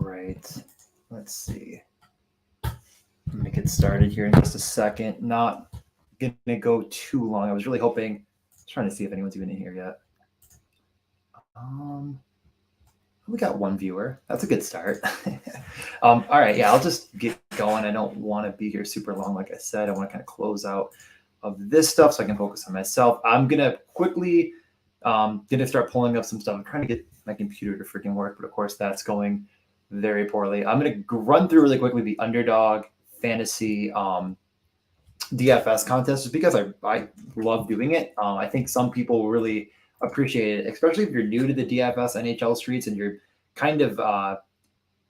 right. Let's see. I'm going to get started here in just a second. Not going to go too long. I was really hoping, trying to see if anyone's even in here yet. We got one viewer. That's a good start. All right. Yeah, I'll just get going. I don't want to be here super long. Like I said, I want to kind of close out of this stuff so I can focus on myself. I'm going to quickly gonna start pulling up some stuff. I'm trying to get my computer to freaking work, but of course that's going very poorly. I'm gonna run through really quickly the Underdog Fantasy DFS contest just because I love doing it. I think some people really appreciate it, especially if you're new to the DFS NHL streets and you're kind of I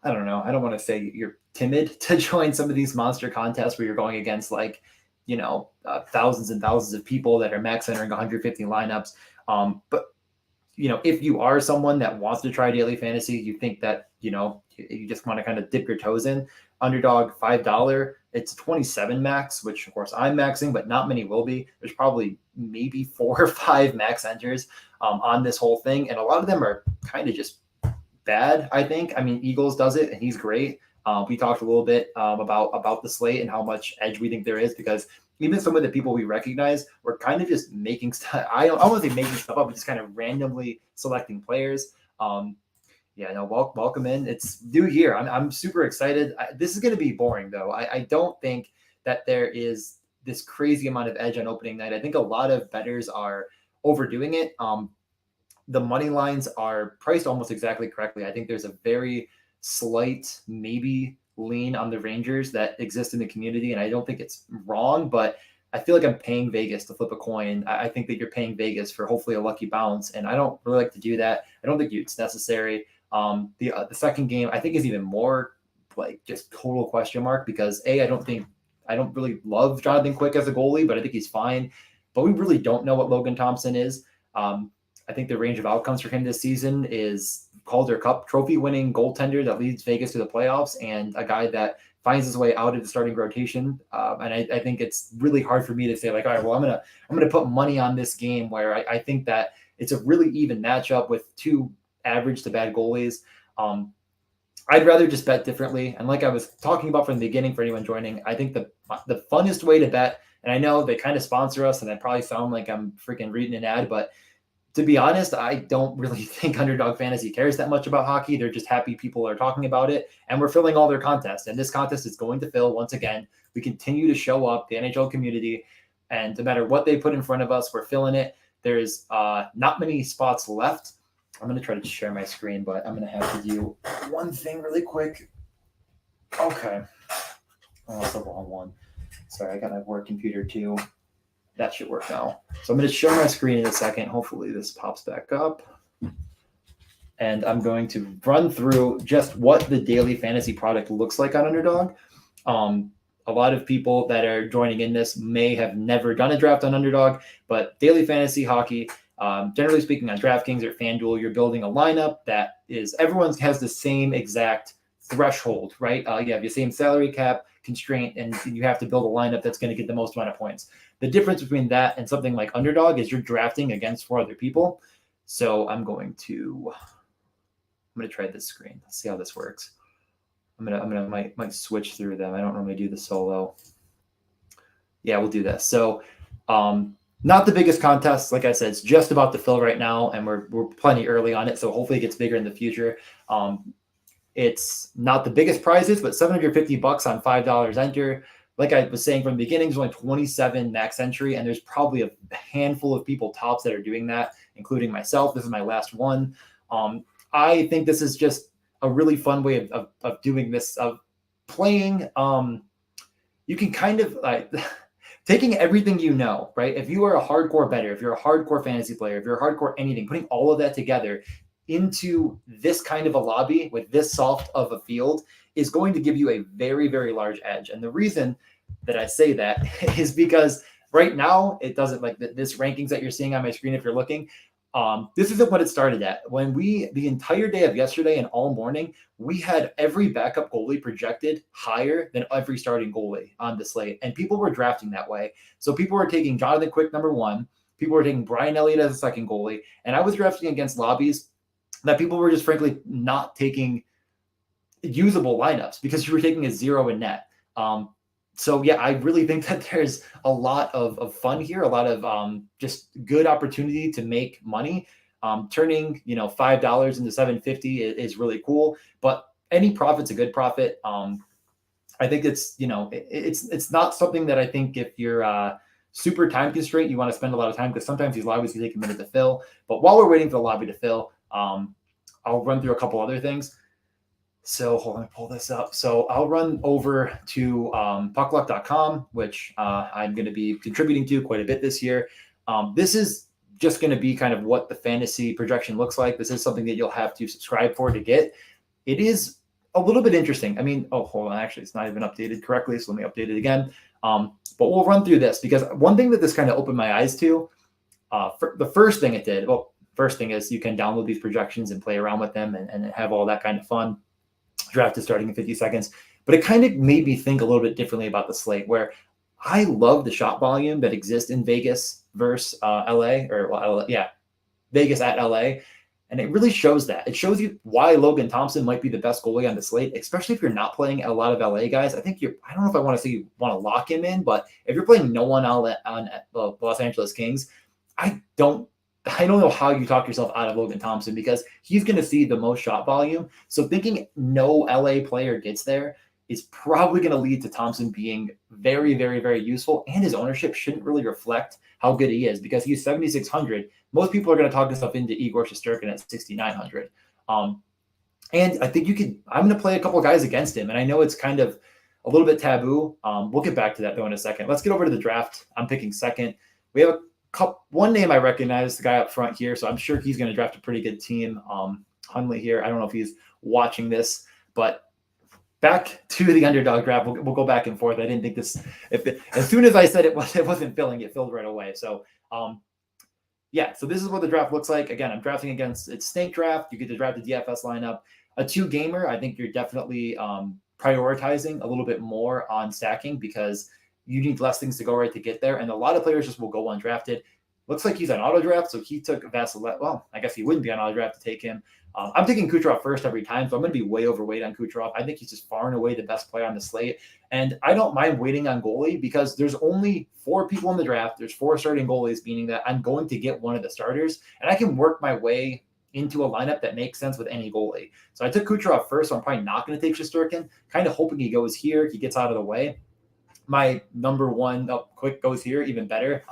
don't know. I don't want to say you're timid to join some of these monster contests where you're going against like, thousands and thousands of people that are max entering 150 lineups. But if you are someone that wants to try daily fantasy, you think that, you just want to kind of dip your toes in, Underdog $5, it's 27 max, which of course I'm maxing, but not many will be. There's probably maybe 4 or 5 max enters on this whole thing. And a lot of them are kind of just bad, I think. I mean, Eagles does it and he's great. We talked a little bit about the slate and how much edge we think there is, because even some of the people we recognize, we're kind of just making stuff. I don't want to say making stuff up, but just kind of randomly selecting players. Welcome in. It's new year. I'm super excited. This is going to be boring though. I don't think that there is this crazy amount of edge on opening night. I think a lot of bettors are overdoing it. The money lines are priced almost exactly correctly. I think there's a very slight maybe lean on the Rangers that exist in the community, and I don't think it's wrong, but I feel like I'm paying Vegas to flip a coin. I think that you're paying Vegas for hopefully a lucky bounce, and I don't really like to do that. I don't think it's necessary. The second game I think is even more like just total question mark, because I don't really love Jonathan Quick as a goalie, but I think he's fine. But we really don't know what Logan Thompson is. I think the range of outcomes for him this season is Calder Cup trophy winning goaltender that leads Vegas to the playoffs, and a guy that finds his way out of the starting rotation. And I think it's really hard for me to say like, all right, well, I'm gonna put money on this game where I think that it's a really even matchup with 2 average to bad goalies. I'd rather just bet differently. And like I was talking about from the beginning, for anyone joining, I think the funnest way to bet, and I know they kind of sponsor us and I probably sound like I'm freaking reading an ad, but to be honest, I don't really think Underdog Fantasy cares that much about hockey. They're just happy people are talking about it, and we're filling all their contests. And this contest is going to fill once again. We continue to show up, the NHL community, and no matter what they put in front of us, we're filling it. There's not many spots left. I'm going to try to share my screen, but I'm going to have to do one thing really quick. Okay. Oh, that's the wrong one. Sorry, I got my work computer too. That should work now. So I'm going to show my screen in a second. Hopefully this pops back up. And I'm going to run through just what the daily fantasy product looks like on Underdog. A lot of people that are joining in this may have never done a draft on Underdog, but daily fantasy hockey, generally speaking on DraftKings or FanDuel, you're building a lineup that is, everyone has the same exact threshold, right? You have the same salary cap constraint, and you have to build a lineup that's going to get the most amount of points. The difference between that and something like Underdog is you're drafting against 4 other people. So I'm going to try this screen. Let's see how this works. Might switch through them. I don't normally do the solo. Yeah, we'll do this. So not the biggest contest. Like I said, it's just about to fill right now, and we're plenty early on it. So hopefully it gets bigger in the future. It's not the biggest prizes, but $750 on $5 enter. Like I was saying from the beginning, there's only 27 max entry, and there's probably a handful of people tops that are doing that, including myself. This is my last one. I think this is just a really fun way of doing this, of playing. You can kind of like taking everything right? If you are a hardcore bettor, if you're a hardcore fantasy player, if you're a hardcore anything, putting all of that together into this kind of a lobby with this soft of a field is going to give you a very, very large edge. And the reason that I say that is because right now it doesn't, like this rankings that you're seeing on my screen, if you're looking, this isn't what it started at. When the entire day of yesterday and all morning, we had every backup goalie projected higher than every starting goalie on the slate. And people were drafting that way. So people were taking Jonathan Quick, number 1. People were taking Brian Elliott as a second goalie. And I was drafting against lobbies that people were just frankly not taking usable lineups because you were taking a 0 in net. So yeah, I really think that there's a lot of fun here, a lot of just good opportunity to make money. Turning $5 into $7.50 is really cool, but any profit's a good profit. I think it's not something that I think if you're super time constrained, you want to spend a lot of time, because sometimes these lobbies can take a minute to fill. But while we're waiting for the lobby to fill, I'll run through a couple other things. So hold on, let me pull this up. So I'll run over to puckluck.com, which I'm going to be contributing to quite a bit this year. This is just going to be kind of what the fantasy projection looks like. This is something that you'll have to subscribe for to get. It is a little bit interesting. I mean, hold on. Actually, it's not even updated correctly. So let me update it again. But we'll run through this, because one thing that this kind of opened my eyes to, the first thing it did, first thing is you can download these projections and play around with them and have all that kind of fun. Draft is starting in 50 seconds. But it kind of made me think a little bit differently about the slate, where I love the shot volume that exists in Vegas versus LA, Vegas at LA. And it really shows that. It shows you why Logan Thompson might be the best goalie on the slate, especially if you're not playing a lot of LA guys. I don't know if I want to say you want to lock him in, but if you're playing no one on the Los Angeles Kings, I don't know how you talk yourself out of Logan Thompson, because he's going to see the most shot volume. So thinking no LA player gets there is probably going to lead to Thompson being very, very, very useful. And his ownership shouldn't really reflect how good he is, because he's 7,600. Most people are going to talk themselves into Igor Shesterkin at 6,900. And I think I'm going to play a couple of guys against him. And I know it's kind of a little bit taboo. We'll get back to that though in a second. Let's get over to the draft. I'm picking second. We have one name I recognize, the guy up front here. So I'm sure he's going to draft a pretty good team. Hunley here. I don't know if he's watching this, but back to the underdog draft. We'll go back and forth. I didn't think this, as soon as I said it wasn't filling, it filled right away. So, so this is what the draft looks like. Again, I'm drafting against it's snake draft. You get to draft the DFS lineup. A 2-gamer, I think you're definitely prioritizing a little bit more on stacking, because you need less things to go right to get there. And a lot of players just will go undrafted. Looks like he's on auto draft, so he took Vasilevskiy. Well, I guess he wouldn't be on auto draft to take him. I'm taking Kucherov first every time, so I'm going to be way overweight on Kucherov. I think he's just far and away the best player on the slate. And I don't mind waiting on goalie, because there's only 4 people in the draft. There's 4 starting goalies, meaning that I'm going to get one of the starters, and I can work my way into a lineup that makes sense with any goalie. So I took Kucherov first, so I'm probably not going to take Shesterkin, kind of hoping he goes here. He gets out of the way. My number one quick goes here, even better.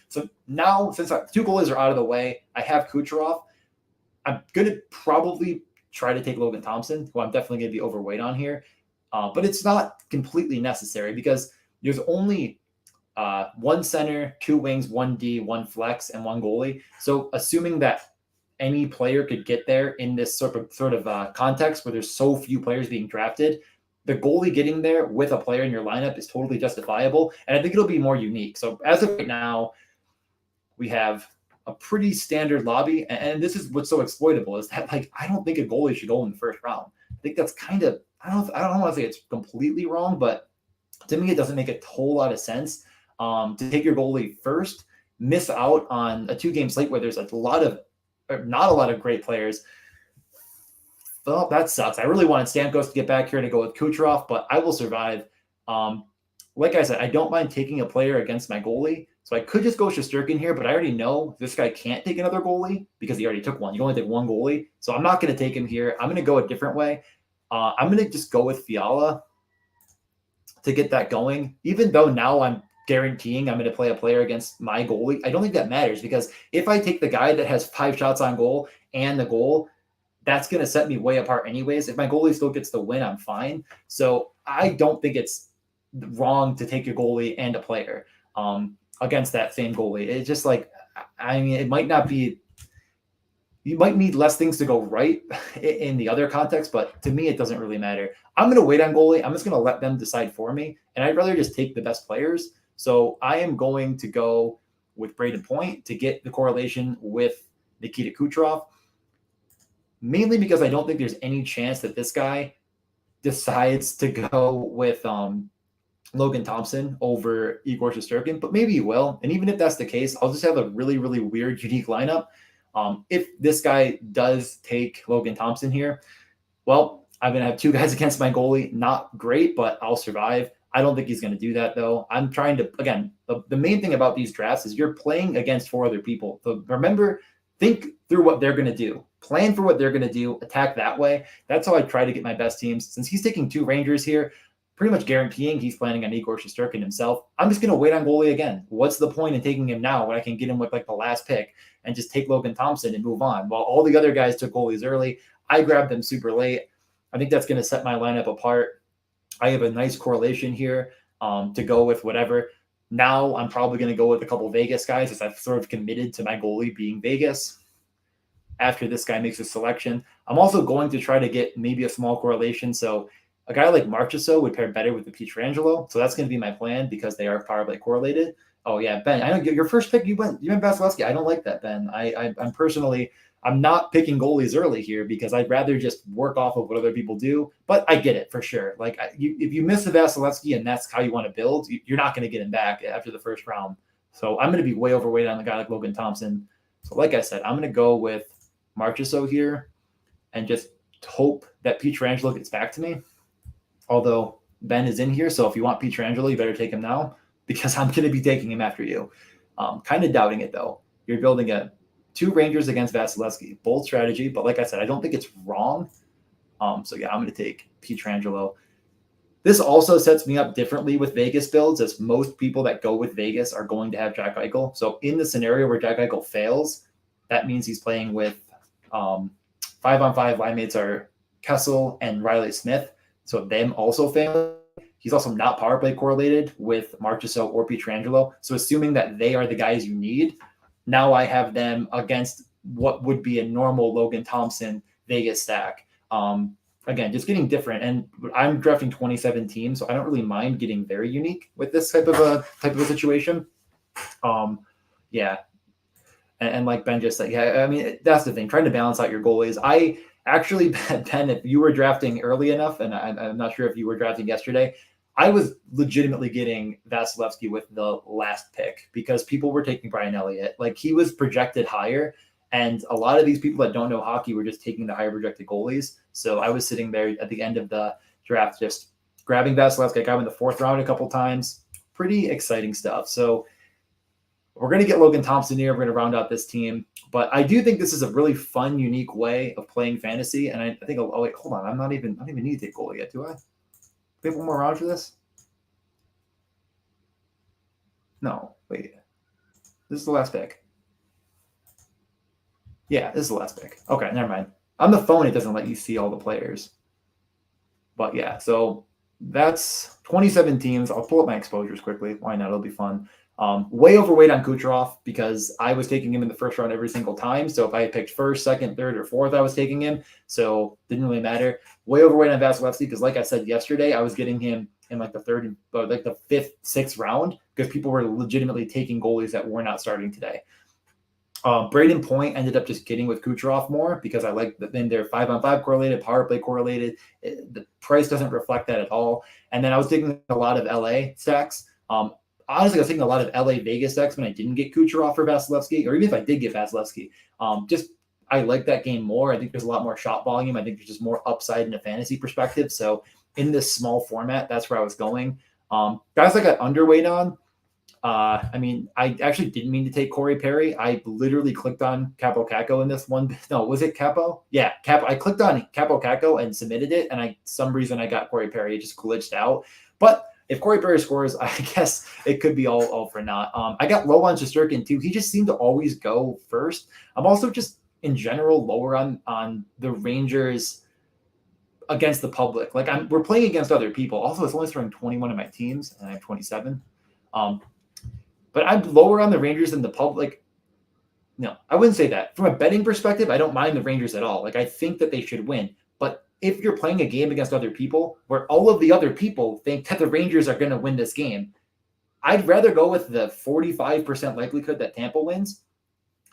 So now, since 2 goalies are out of the way, I have Kucherov. I'm going to probably try to take Logan Thompson, who I'm definitely going to be overweight on here. But it's not completely necessary, because there's only 1 center, 2 wings, 1 D, 1 flex, and 1 goalie. So assuming that any player could get there in this sort of context where there's so few players being drafted, the goalie getting there with a player in your lineup is totally justifiable. And I think it'll be more unique. So as of right now, we have a pretty standard lobby. And this is what's so exploitable, is that, like, I don't think a goalie should go in the first round. I think that's kind of, I don't want to say it's completely wrong, but to me, it doesn't make a whole lot of sense to take your goalie first, miss out on a 2-game slate where there's not a lot of great players. Well, that sucks. I really wanted Stamkos to get back here to go with Kucherov, but I will survive. Like I said, I don't mind taking a player against my goalie. So I could just go Shesterkin here, but I already know this guy can't take another goalie because he already took one. You can only take 1 goalie. So I'm not going to take him here. I'm going to go a different way. I'm going to just go with Fiala to get that going, even though now I'm guaranteeing I'm going to play a player against my goalie. I don't think that matters, because if I take the guy that has 5 shots on goal and the goal, that's going to set me way apart anyways. If my goalie still gets the win, I'm fine. So I don't think it's wrong to take your goalie and a player against that same goalie. It's just like, I mean, it might not be, you might need less things to go right in the other context, but to me, it doesn't really matter. I'm going to wait on goalie. I'm just going to let them decide for me. And I'd rather just take the best players. So I am going to go with Braden Point to get the correlation with Nikita Kucherov, mainly because I don't think there's any chance that this guy decides to go with Logan Thompson over Igor Shesterkin, but maybe he will. And even if that's the case, I'll just have a really, really weird, unique lineup. If this guy does take Logan Thompson here, well, I'm going to have 2 guys against my goalie. Not great, but I'll survive. I don't think he's going to do that, though. I'm trying to, again, the main thing about these drafts is you're playing against 4 other people. So remember, think through what they're going to do. Plan for what they're going to do. Attack that way. That's how I try to get my best teams. Since he's taking 2 Rangers here, pretty much guaranteeing he's planning on Igor Shesterkin himself, I'm just going to wait on goalie again. What's the point in taking him now when I can get him with like the last pick and just take Logan Thompson and move on? While all the other guys took goalies early, I grabbed them super late. I think that's going to set my lineup apart. I have a nice correlation here to go with whatever. Now I'm probably going to go with a couple Vegas guys as I've sort of committed to my goalie being Vegas after this guy makes a selection. I'm also going to try to get maybe a small correlation. So a guy like Marchessault would pair better with the Pietrangelo. So that's going to be my plan because they are power play correlated. Oh yeah, Ben, I know your first pick, you went Vasilevsky. I don't like that, Ben. I'm personally, I'm not picking goalies early here because I'd rather just work off of what other people do. But I get it for sure. Like if you miss a Vasilevsky and that's how you want to build, you're not going to get him back after the first round. So I'm going to be way overweight on a guy like Logan Thompson. So like I said, I'm going to go with Marchessault here and just hope that Pietrangelo gets back to me. Although Ben is in here, so if you want Pietrangelo, you better take him now because I'm going to be taking him after you. Kind of doubting it, though. You're building 2 Rangers against Vasilevsky. Bold strategy, but like I said, I don't think it's wrong. So yeah, I'm going to take Pietrangelo. This also sets me up differently with Vegas builds, as most people that go with Vegas are going to have Jack Eichel. So in the scenario where Jack Eichel fails, that means he's playing with 5-on-5 line mates are Kessel and Riley Smith. So them also failing. He's also not power play correlated with Marchessault or Pietrangelo. So assuming that they are the guys you need, now I have them against what would be a normal Logan Thompson Vegas stack. Again, just getting different. And I'm drafting 27 teams, so I don't really mind getting very unique with this type of a situation. Yeah. And like Ben just said, yeah, I mean, that's the thing, trying to balance out your goalies. I actually, Ben, if you were drafting early enough, and I'm not sure if you were drafting yesterday, I was legitimately getting Vasilevsky with the last pick because people were taking Brian Elliott. Like he was projected higher, and a lot of these people that don't know hockey were just taking the higher projected goalies. So I was sitting there at the end of the draft just grabbing Vasilevsky. I got him in the 4th round a couple times. Pretty exciting stuff. So we're going to get Logan Thompson here. We're going to round out this team. But I do think this is a really fun, unique way of playing fantasy. And I think, oh, wait, hold on. I don't even need to take goalie yet, do I? We have one more round for this? No, wait. This is the last pick. Yeah, this is the last pick. Okay, never mind. On the phone, it doesn't let you see all the players. But yeah, so that's 27 teams. I'll pull up my exposures quickly. Why not? It'll be fun. Way overweight on Kucherov because I was taking him in the first round every single time. So if I had picked first, second, third, or fourth, I was taking him. So didn't really matter. Way overweight on Vasilevsky because, like I said yesterday, I was getting him in like the 3rd, like the 5th, 6th round because people were legitimately taking goalies that were not starting today. Braden Point ended up just getting with Kucherov more because I like that then they're 5-on-5 correlated, power play correlated. The price doesn't reflect that at all. And then I was taking a lot of LA stacks. Honestly, I was taking a lot of LA Vegas stacks when I didn't get Kucherov for Vasilevsky, or even if I did get Vasilevsky. I like that game more. I think there's a lot more shot volume. I think there's just more upside in a fantasy perspective. So in this small format, that's where I was going. Guys I got underweight on. I mean, I actually didn't mean to take Corey Perry. I literally clicked on Capo Caco in this one. No, was it Capo? Yeah, Capo. I clicked on Capo Caco and submitted it, and some reason I got Corey Perry. It just glitched out. But if Corey Perry scores, I guess it could be all for naught. I got low on Shesterkin too. He just seemed to always go first. I'm also just in general lower on the Rangers against the public. Like we're playing against other people. Also, it's only throwing 21 of my teams, and I have 27. But I'm lower on the Rangers than the public. No, I wouldn't say that. From a betting perspective, I don't mind the Rangers at all. Like I think that they should win. But if you're playing a game against other people where all of the other people think that the Rangers are going to win this game, I'd rather go with the 45% likelihood that Tampa wins.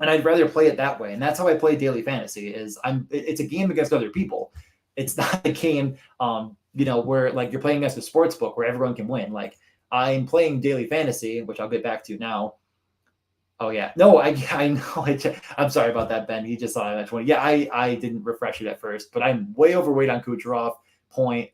And I'd rather play it that way. And that's how I play daily fantasy it's a game against other people. It's not a game, where like you're playing against a sports book where everyone can win. Like I'm playing daily fantasy, which I'll get back to now. Oh yeah, no, I know. I'm sorry about that, Ben. He just saw it at 20. Yeah, I didn't refresh it at first, but I'm way overweight on Kucherov, Point,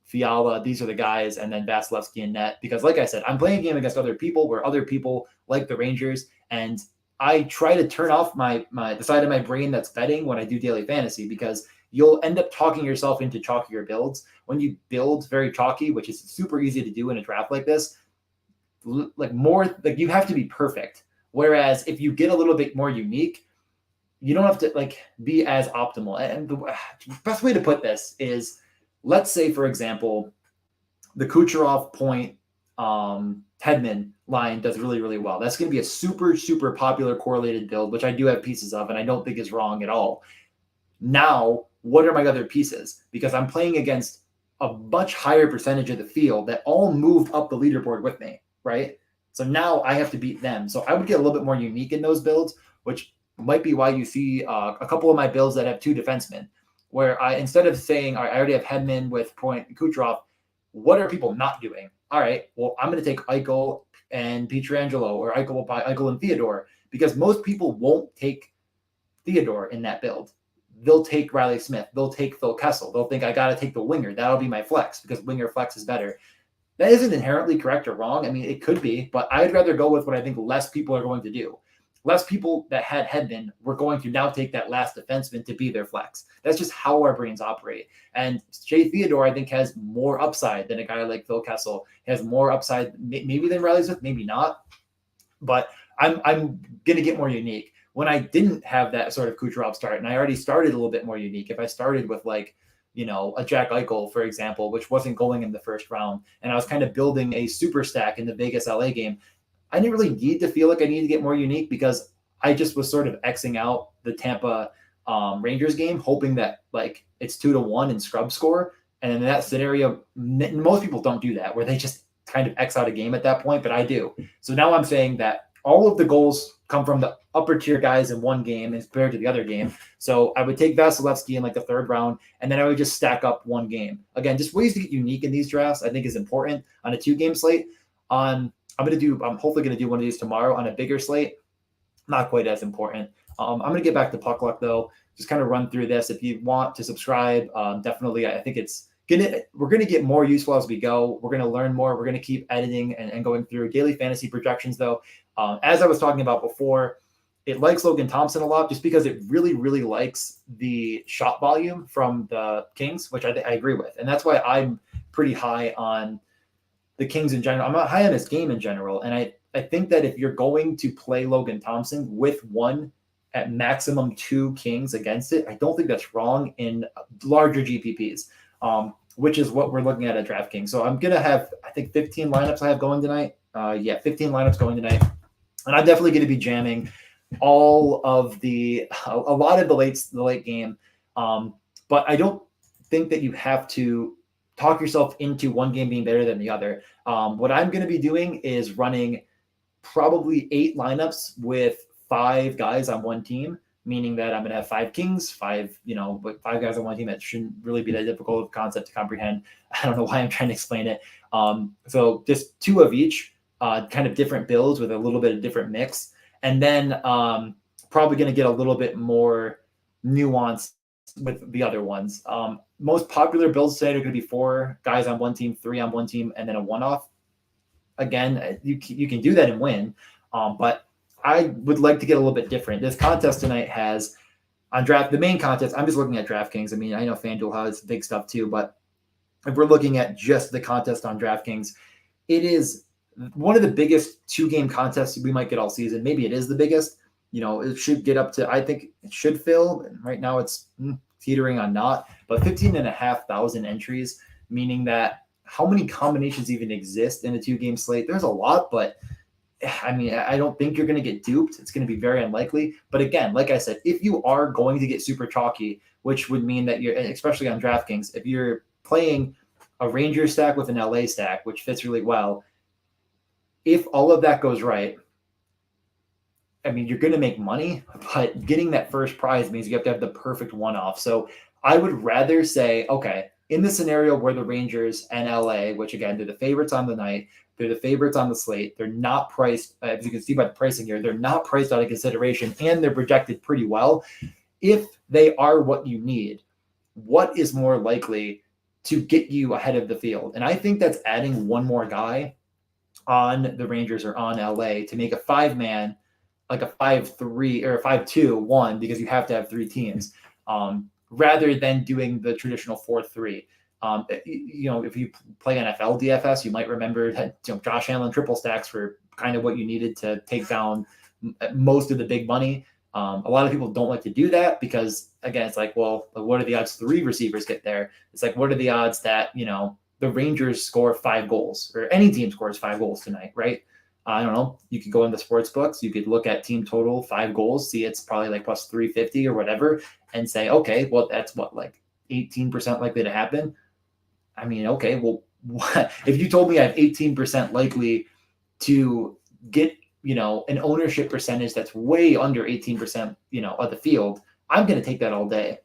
Fiala. These are the guys, and then Vasilevsky and net. Because like I said, I'm playing a game against other people where other people like the Rangers, and I try to turn off the side of my brain that's betting when I do daily fantasy, because you'll end up talking yourself into chalkier builds. When you build very chalky, which is super easy to do in a draft like this, you have to be perfect. Whereas if you get a little bit more unique, you don't have to be as optimal. And the best way to put this is, let's say, for example, the Kucherov, Point, Hedman line does really, really well. That's going to be a super, super popular correlated build, which I do have pieces of, and I don't think is wrong at all. Now, what are my other pieces? Because I'm playing against a much higher percentage of the field that all moved up the leaderboard with me, right? So now I have to beat them. So I would get a little bit more unique in those builds, which might be why you see a couple of my builds that have two defensemen, where instead of saying, all right, I already have Hedman with Point and Kucherov, what are people not doing? All right, well, I'm going to take Eichel and Pietrangelo, or Eichel and Theodore, because most people won't take Theodore in that build. They'll take Riley Smith. They'll take Phil Kessel. They'll think I got to take the winger. That'll be my flex because winger flex is better. That isn't inherently correct or wrong. I mean, it could be, but I'd rather go with what I think less people are going to do. Less people that had Hedman were going to now take that last defenseman to be their flex. That's just how our brains operate. And Shea Theodore, I think, has more upside than a guy like Phil Kessel. He has more upside, maybe than Riley Smith, maybe not. But I'm going to get more unique. When I didn't have that sort of Kucherov start, and I already started a little bit more unique, if I started with a Jack Eichel, for example, which wasn't going in the first round, and I was kind of building a super stack in the Vegas LA game, I didn't really need to feel like I needed to get more unique, because I just was sort of Xing out the Tampa Rangers game, hoping that it's 2-1 in scrub score. And in that scenario, most people don't do that, where they just kind of X out a game at that point, but I do. So now I'm saying that all of the goals come from the upper tier guys in one game as compared to the other game. So I would take Vasilevsky in the third round, and then I would just stack up one game. Again, just ways to get unique in these drafts, I think, is important on a 2-game slate. I'm hopefully going to do one of these tomorrow on a bigger slate. Not quite as important. I'm going to get back to Puck Luck, though. Just kind of run through this. If you want to subscribe, definitely. I think we're going to get more useful as we go. We're going to learn more. We're going to keep editing and going through daily fantasy projections, though. As I was talking about before, it likes Logan Thompson a lot, just because it really, really likes the shot volume from the Kings, which I agree with. And that's why I'm pretty high on the Kings in general. I'm not high on his game in general. And I think that if you're going to play Logan Thompson with one at maximum 2 Kings against it, I don't think that's wrong in larger GPPs, which is what we're looking at DraftKings. So I'm going to have, I think, 15 lineups I have going tonight. 15 lineups going tonight. And I'm definitely going to be jamming a lot of the late game. But I don't think that you have to talk yourself into one game being better than the other. What I'm going to be doing is running probably 8 lineups with 5 guys on one team, meaning that I'm going to have 5 Kings, 5 guys on one team. That shouldn't really be that difficult of a concept to comprehend. I don't know why I'm trying to explain it. So just 2 of each, kind of different builds with a little bit of different mix. And then probably going to get a little bit more nuance with the other ones. Most popular builds today are going to be 4 guys on one team, 3 on one team, and then a one-off. Again, you can do that and win, but I would like to get a little bit different. This contest tonight has the main contest. I'm just looking at DraftKings. I mean, I know FanDuel has big stuff too, but if we're looking at just the contest on DraftKings, it is one of the biggest 2-game contests we might get all season. Maybe it is the biggest. It should get up to, I think it should fill. Right now it's teetering on not, but 15,500 entries, meaning that how many combinations even exist in a 2-game slate? There's a lot, but I mean, I don't think you're going to get duped. It's going to be very unlikely. But again, like I said, if you are going to get super chalky, which would mean that you're, especially on DraftKings, if you're playing a Ranger stack with an LA stack, which fits really well, if all of that goes right, I mean, you're going to make money, but getting that first prize means you have to have the perfect one-off. So I would rather say, okay, in the scenario where the Rangers and LA, which again, they're the favorites on the night, they're the favorites on the slate, they're not priced, as you can see by the pricing here, they're not priced out of consideration, and they're projected pretty well. If they are what you need, what is more likely to get you ahead of the field? And I think that's adding one more guy on the Rangers or on LA to make a 5-man, like a 5-3 or a 5-2-1, because you have to have 3 teams, rather than doing the traditional 4-3. If you play NFL DFS, you might remember that Josh Allen triple stacks were kind of what you needed to take down most of the big money. A lot of people don't like to do that because, again, it's like, well, what are the odds 3 receivers get there? It's like, what are the odds that, the Rangers score 5 goals, or any team scores 5 goals tonight, right? I don't know. You could go in the sports books. You could look at team total 5 goals, see it's probably like plus 350 or whatever, and say, okay, well, that's what, like 18% likely to happen. I mean, okay, well, what? If you told me I have 18% likely to get, an ownership percentage that's way under 18%, of the field, I'm going to take that all day.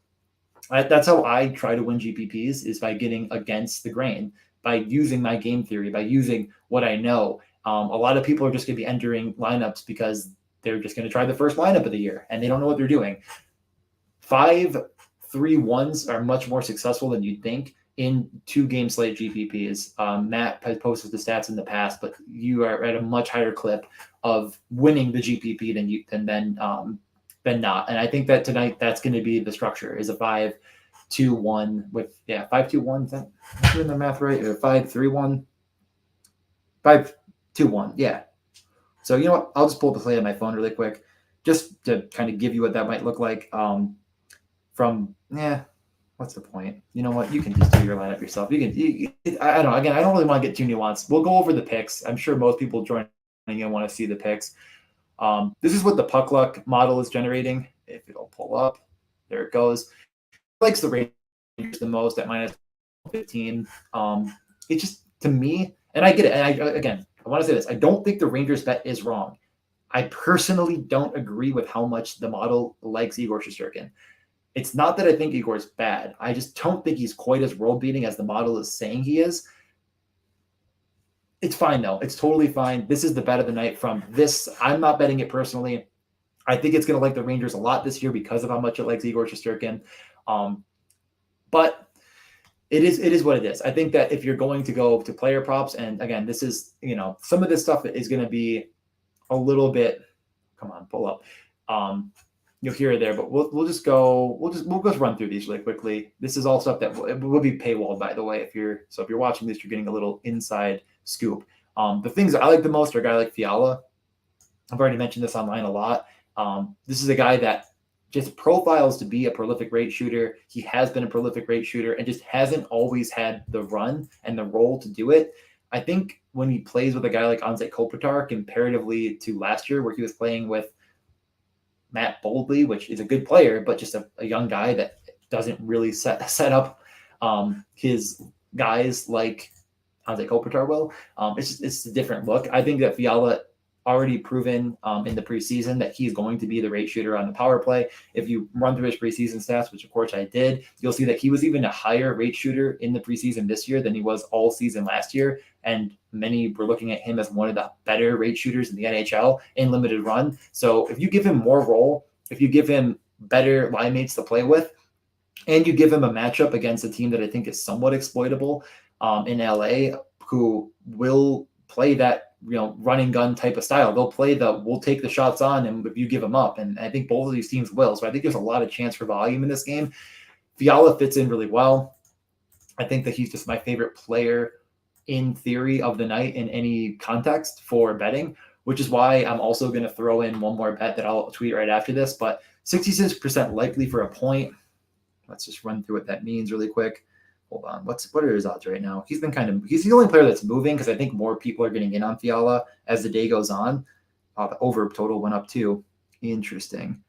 That's how I try to win GPPs, is by getting against the grain, by using my game theory, by using what I know. A lot of people are just going to be entering lineups because they're just going to try the first lineup of the year and they don't know what they're doing. 5-3-1s are much more successful than you'd think in 2-game slate GPPs. Matt has posted the stats in the past, but you are at a much higher clip of winning the GPP than not. And I think that tonight that's going to be the structure, is a 5-2-1 with 5-2-1. Is that doing the math right? Or 5-3-1, 5-2-1. Yeah. So you know what? I'll just pull up the slate on my phone really quick, just to kind of give you what that might look like. What's the point? You know what? You can just do your lineup yourself. I don't know. Again, I don't really want to get too nuanced. We'll go over the picks. I'm sure most people joining in want to see the picks. This is what the puck luck model is generating. If it'll pull up, there it goes. It likes the Rangers the most at minus 15. It just, to me, and I get it. And I want to say this. I don't think the Rangers bet is wrong. I personally don't agree with how much the model likes Igor Shesterkin. It's not that I think Igor's bad. I just don't think he's quite as world-beating as the model is saying he is. It's fine, though. It's totally fine. This is the bet of the night from this. I'm not betting it personally. I think it's going to like the Rangers a lot this year because of how much it likes Igor Shesterkin. But it is what it is. I think that if you're going to go to player props, and again, this is, some of this stuff is going to be a little bit, come on, pull up. Here or there, but we'll just run through these really quickly. This is all stuff that will be paywalled, by the way. If you're watching this, you're getting a little inside scoop. The things that I like the most are a guy like Fiala. I've already mentioned this online a lot. This is a guy that just profiles to be a prolific rate shooter. He has been a prolific rate shooter and just hasn't always had the run and the role to do it. I think when he plays with a guy like Anze Kopitar, comparatively to last year where he was playing with Matt Boldly, which is a good player, but just a young guy that doesn't really set up his guys like Anze Kopitar will. It's a different look. I think that Fiala already proven in the preseason that he's going to be the rate shooter on the power play. If you run through his preseason stats, which of course I did, you'll see that he was even a higher rate shooter in the preseason this year than he was all season last year. And many were looking at him as one of the better rate shooters in the NHL in limited run. So if you give him more role, if you give him better line mates to play with, and you give him a matchup against a team that I think is somewhat exploitable in LA, who will play that running gun type of style. They'll play we'll take the shots on and if you give them up. And I think both of these teams will. So I think there's a lot of chance for volume in this game. Fiala fits in really well. I think that he's just my favorite player in theory of the night in any context for betting, which is why I'm also going to throw in one more bet that I'll tweet right after this, but 66% likely for a point. Let's just run through what that means really quick. Hold on. What are his odds right now? He's the only player that's moving because I think more people are getting in on Fiala as the day goes on. The over total went up too. Interesting.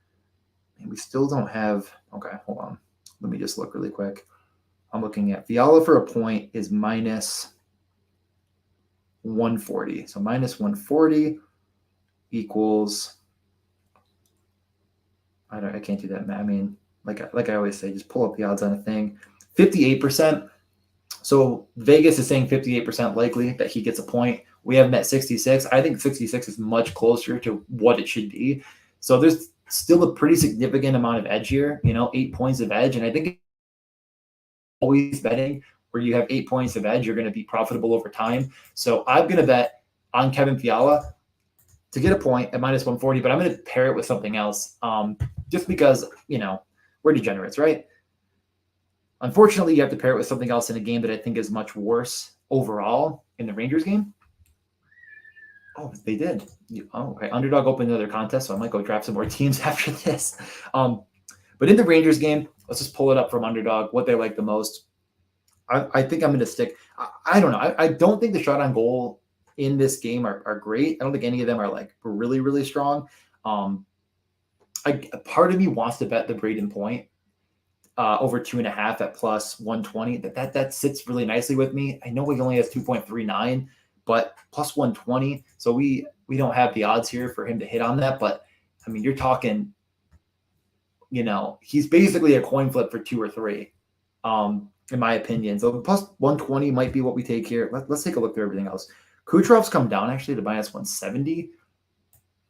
And we still don't have, okay, hold on. Let me just look really quick. I'm looking at Fiala for a point is minus 140. So minus 140 equals, I can't do that. I mean, like I always say, just pull up the odds on a thing. 58%. So Vegas is saying 58% likely that he gets a point. We have him at 66. I think 66 is much closer to what it should be. So there's still a pretty significant amount of edge here, 8 points of edge. And I think always betting where you have 8 points of edge, you're going to be profitable over time. So I'm going to bet on Kevin Fiala to get a point at minus 140, but I'm going to pair it with something else just because, we're degenerates, right? Unfortunately, you have to pair it with something else in a game that I think is much worse overall in the Rangers game. Oh, they did. Okay. Underdog opened another contest, so I might go draft some more teams after this. But in the Rangers game, let's just pull it up from Underdog, what they like the most. I think I'm going to stick. I don't know. I don't think the shot on goal in this game are great. I don't think any of them are like really, really strong. Part of me wants to bet the Braden Point over 2.5 at plus 120. That sits really nicely with me. I know he only has 2.39, but plus 120. So we don't have the odds here for him to hit on that. But I mean, you're talking, he's basically a coin flip for 2 or 3. In my opinion. So plus 120 might be what we take here. Let's take a look through everything else. Kucherov's come down actually to minus 170.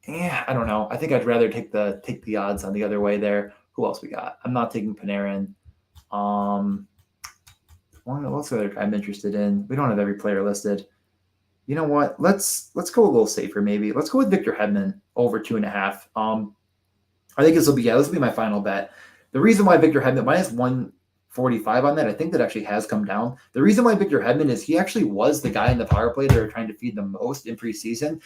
Yeah, I don't know. I think I'd rather take the odds on the other way there. Who else we got? I'm not taking Panarin. What else I'm interested in? We don't have every player listed. You know what? Let's go a little safer maybe. Let's go with Victor Hedman over 2.5. I think this will be my final bet. The reason why Victor Hedman minus 145 on that, I think that actually has come down. The reason why Victor Hedman is he actually was the guy in the power play they were trying to feed the most in preseason.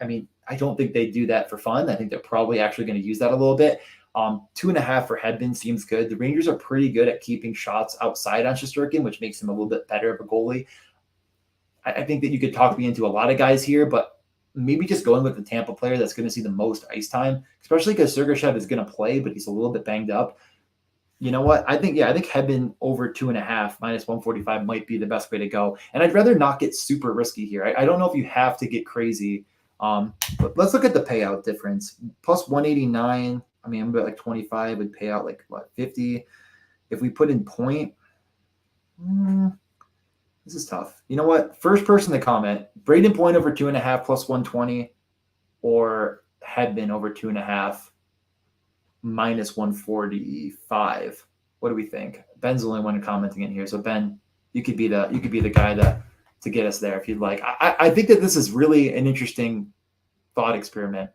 I mean, I don't think they do that for fun. I think they're probably actually going to use that a little bit. 2.5 for Hedman seems good. The Rangers are pretty good at keeping shots outside on Shesterkin, which makes him a little bit better of a goalie. I think that you could talk me into a lot of guys here, but maybe just going with the Tampa player that's going to see the most ice time, especially because Sergachev is going to play, but he's a little bit banged up. You know what? I think Hedman over 2.5 minus 145 might be the best way to go. And I'd rather not get super risky here. I don't know if you have to get crazy. But let's look at the payout difference. Plus 189. I mean, I'm about like 25 would pay out like what 50. If we put in point, this is tough. You know what? First person to comment, Braden Point over 2.5 plus 120, or Hedman over 2.5 minus 145. What do we think? Ben's the only one commenting in here. So Ben, you could be the guy to get us there if you'd like. I think that this is really an interesting thought experiment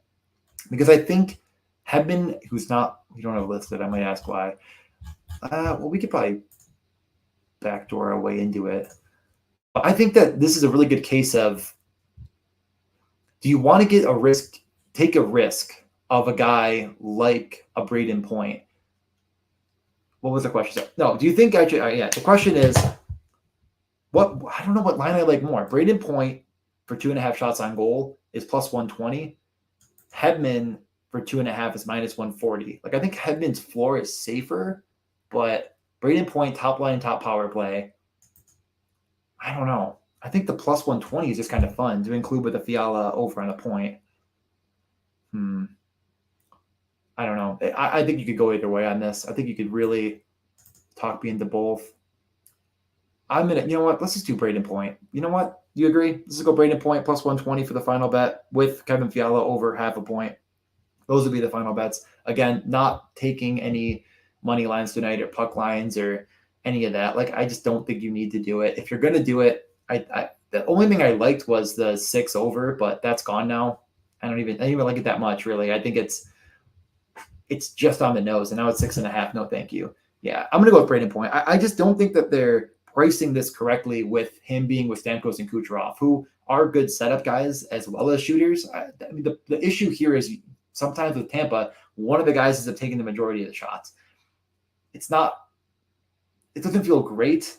because I think Hedman, who's not, we don't have listed, I might ask why. Well, we could probably backdoor our way into it. But I think that this is a really good case of, do you want to take a risk of a guy like a Braden Point? What was the question? No, do you think actually, the question is, I don't know what line I like more. Braden Point for 2.5 shots on goal is plus 120. Hedman for 2.5 is minus 140. Like I think Hedman's floor is safer, but Braden Point top line, top power play. I don't know. I think the plus 120 is just kind of fun to include with a Fiala over on a point. I don't know. I think you could go either way on this. I think you could really talk me into both. You know what? Let's just do Braden Point. You know what? You agree? Let's just go Braden Point plus 120 for the final bet with Kevin Fiala over 0.5 point. Those would be the final bets. Again, not taking any money lines tonight or puck lines or any of that. Like, I just don't think you need to do it. If you're going to do it, the only thing I liked was the 6 over, but that's gone now. I don't even like it that much, really. I think it's just on the nose, and now it's 6.5. No, thank you. Yeah, I'm going to go with Braden Point. I just don't think that they're pricing this correctly with him being with Stamkos and Kucherov, who are good setup guys as well as shooters. I mean, the issue here is sometimes with Tampa, one of the guys ends up taking the majority of the shots. It doesn't feel great,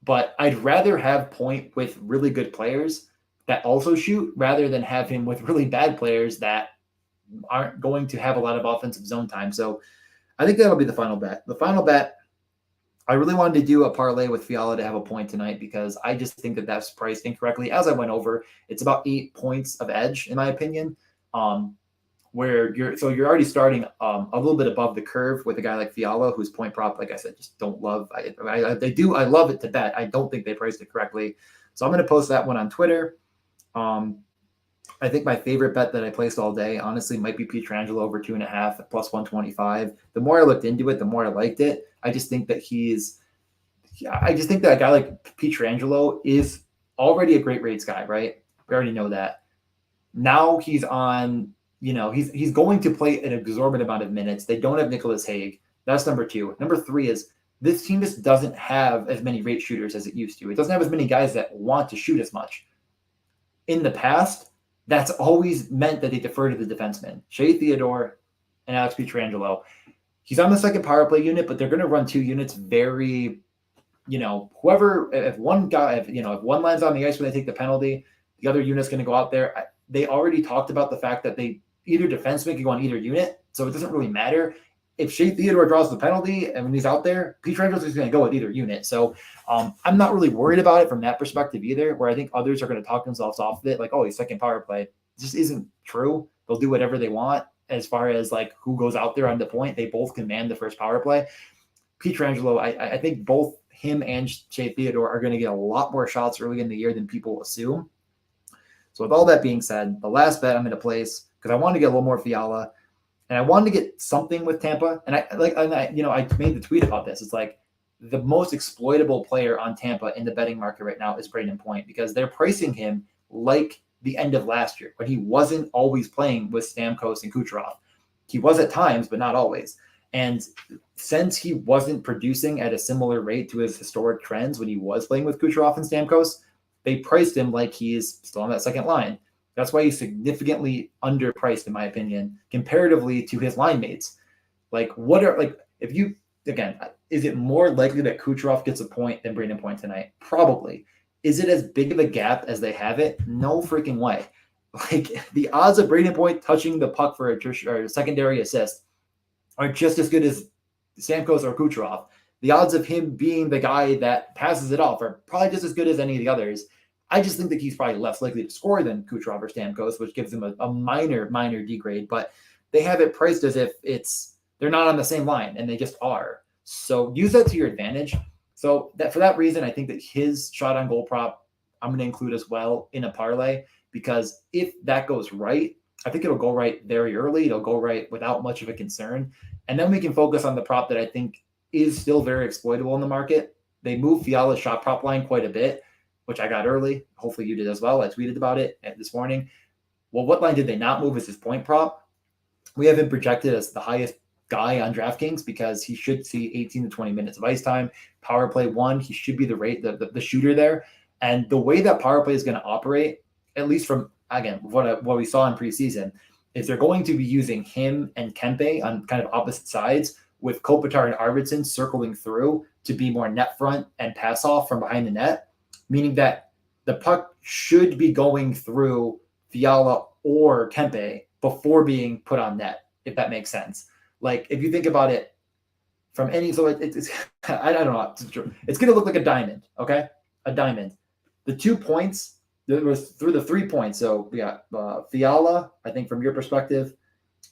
but I'd rather have Point with really good players that also shoot rather than have him with really bad players that aren't going to have a lot of offensive zone time. So I think that'll be the final bet. The final bet, I really wanted to do a parlay with Fiala to have a point tonight because I just think that that's priced incorrectly. As I went over, it's about 8 points of edge, in my opinion. where you're already starting a little bit above the curve with a guy like Fiala, whose point prop, like I said, just don't love. I love it to bet. I don't think they priced it correctly. So I'm going to post that one on Twitter. I think my favorite bet that I placed all day, honestly, might be Pietrangelo over 2.5 at plus 125. The more I looked into it, the more I liked it. I just think that a guy like Pietrangelo is already a great rates guy, right? We already know that. Now he's on, he's going to play an exorbitant amount of minutes. They don't have Nicholas Hague. That's number 2. Number 3 is this team just doesn't have as many rate shooters as it used to. It doesn't have as many guys that want to shoot as much. In the past, that's always meant that they defer to the defensemen, Shea Theodore and Alex Pietrangelo. He's on the second power play unit, but they're going to run 2 units very, if one lands on the ice when they take the penalty, the other unit's going to go out there. They already talked about the fact that either defenseman can go on either unit, so it doesn't really matter. If Shea Theodore draws the penalty and when he's out there, Pietrangelo's is going to go with either unit. So I'm not really worried about it from that perspective either, where I think others are going to talk themselves off of it. Like, oh, he's second power play. It just isn't true. They'll do whatever they want as far as like who goes out there on the point. They both command the first power play. Pietrangelo, I think both him and Shea Theodore are going to get a lot more shots early in the year than people assume. So with all that being said, the last bet I'm going to place, because I wanted to get a little more Fiala, and I wanted to get something with Tampa. And I made the tweet about this. It's like the most exploitable player on Tampa in the betting market right now is Brayden Point, because they're pricing him like the end of last year when he wasn't always playing with Stamkos and Kucherov. He was at times, but not always. And since he wasn't producing at a similar rate to his historic trends when he was playing with Kucherov and Stamkos, they priced him like he's still on that second line. That's why he's significantly underpriced, in my opinion, comparatively to his line mates. Is it more likely that Kucherov gets a point than Brayden Point tonight? Probably. Is it as big of a gap as they have it? No freaking way. Like, the odds of Brayden Point touching the puck for a secondary assist are just as good as Stamkos or Kucherov. The odds of him being the guy that passes it off are probably just as good as any of the others. I just think that he's probably less likely to score than Kucherov or Stamkos, which gives him a minor degrade. But they have it priced as if they're not on the same line, and they just are. So use that to your advantage. So for that reason, I think that his shot on goal prop I'm going to include as well in a parlay, because if that goes right, I think it'll go right very early. It'll go right without much of a concern. And then we can focus on the prop that I think is still very exploitable in the market. They moved Fiala's shot prop line quite a bit, which I got early. Hopefully you did as well. I tweeted about it this morning. Well, what line did they not move as his point prop? We have him projected as the highest guy on DraftKings because he should see 18 to 20 minutes of ice time. Power play 1, he should be the shooter there. And the way that power play is going to operate, at least from, again, what we saw in preseason, is they're going to be using him and Kempe on kind of opposite sides, with Kopitar and Arvidsson circling through to be more net front and pass off from behind the net, meaning that the puck should be going through Fiala or Kempe before being put on net, if that makes sense. Like, if you think about it from any, so it's I don't know, it's going to look like a diamond, okay? A diamond. The 2 points, there was through the 3 points. So we got Fiala, I think from your perspective,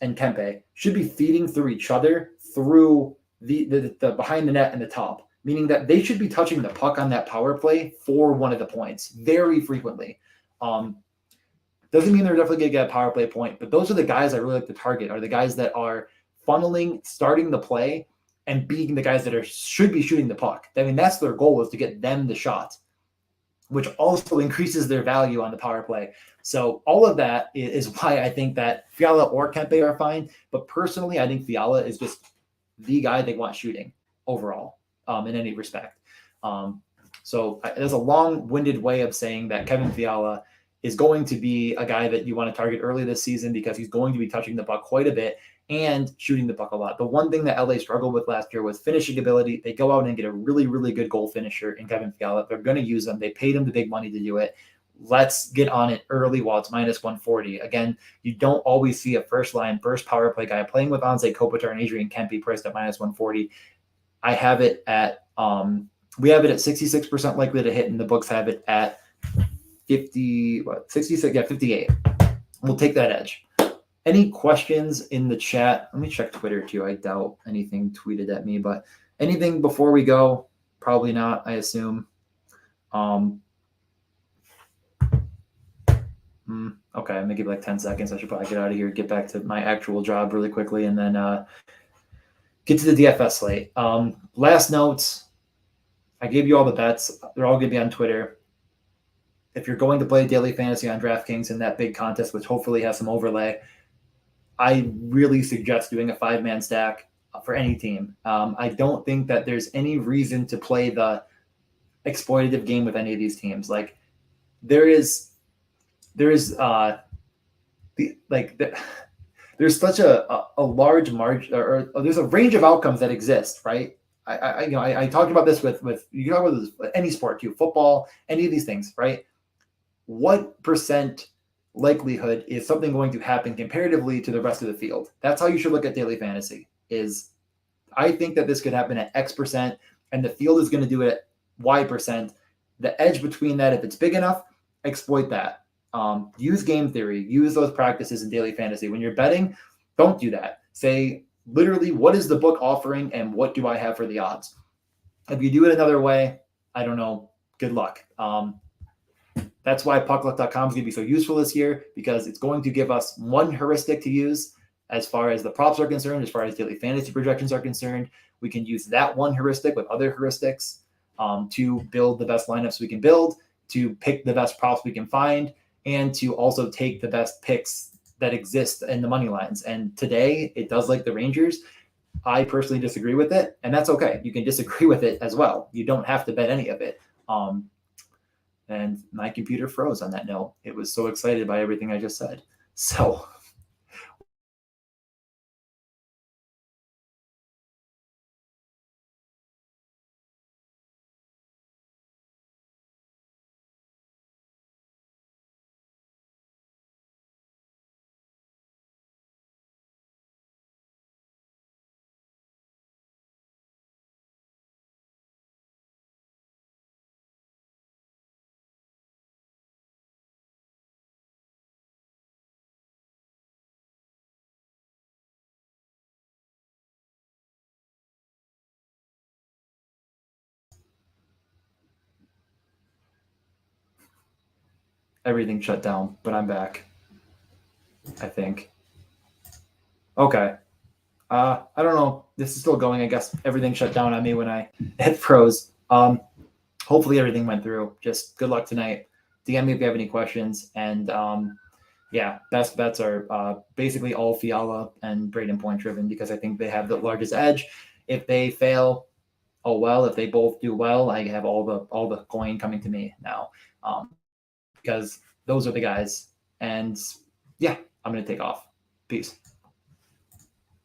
and Kempe should be feeding through each other through the behind the net and the top, meaning that they should be touching the puck on that power play for one of the points very frequently. Doesn't mean they're definitely going to get a power play point, but those are the guys I really like to target, are the guys that are funneling, starting the play, and being the guys that should be shooting the puck. I mean, that's their goal, is to get them the shot, which also increases their value on the power play. So all of that is why I think that Fiala or Kempe are fine. But personally, I think Fiala is just the guy they want shooting overall in any respect. So there's a long-winded way of saying that Kevin Fiala is going to be a guy that you want to target early this season, because he's going to be touching the puck quite a bit and shooting the puck a lot. The one thing that LA struggled with last year was finishing ability. They go out and get a really, really good goal finisher in Kevin Fiala. They're going to use him. They paid him the big money to do it. Let's get on it early while it's minus 140. Again, you don't always see a first power play guy playing with Anze Kopitar and Adrian Kempe priced at minus 140. I have it at we have it at 66% likely to hit, and the books have it at 58. We'll take that edge. Any questions in the chat? Let me check Twitter too. I doubt anything tweeted at me, but anything before we go? Probably not, I assume. Okay, I'm gonna give like 10 seconds. I should probably get out of here, get back to my actual job really quickly, and then get to the DFS slate. Last notes. I gave you all the bets. They're all gonna be on Twitter. If you're going to play daily fantasy on DraftKings in that big contest, which hopefully has some overlay, I really suggest doing a 5-man stack for any team. I don't think that there's any reason to play the exploitative game with any of these teams. Like there's such a large margin, or there's a range of outcomes that exist, right? I talked about this with you can talk about this with any sport too, football, any of these things, right? What percent likelihood is something going to happen comparatively to the rest of the field? That's how you should look at daily fantasy. Is I think that this could happen at X percent, and the field is going to do it at Y percent. The edge between that, if it's big enough, exploit that. Use game theory, use those practices in daily fantasy. When you're betting, don't do that. Say literally, what is the book offering and what do I have for the odds? If you do it another way, I don't know. Good luck. That's why puckluck.com is going to be so useful this year, because it's going to give us one heuristic to use as far as the props are concerned, as far as daily fantasy projections are concerned. We can use that one heuristic with other heuristics to build the best lineups we can build, to pick the best props we can find, and to also take the best picks that exist in the money lines. And today it does like the Rangers. I personally disagree with it, and that's okay. You can disagree with it as well. You don't have to bet any of it. And my computer froze on that note. It was so excited by everything I just said. So everything shut down, but I'm back, I think. Okay. I don't know. This is still going. I guess everything shut down on me when it froze. Hopefully everything went through. Just good luck tonight. DM me if you have any questions. And yeah, best bets are basically all Fiala and Braden Point driven, because I think they have the largest edge. If they fail, oh well. If they both do well, I have all the coin coming to me now, because those are the guys. And yeah, I'm gonna take off. Peace.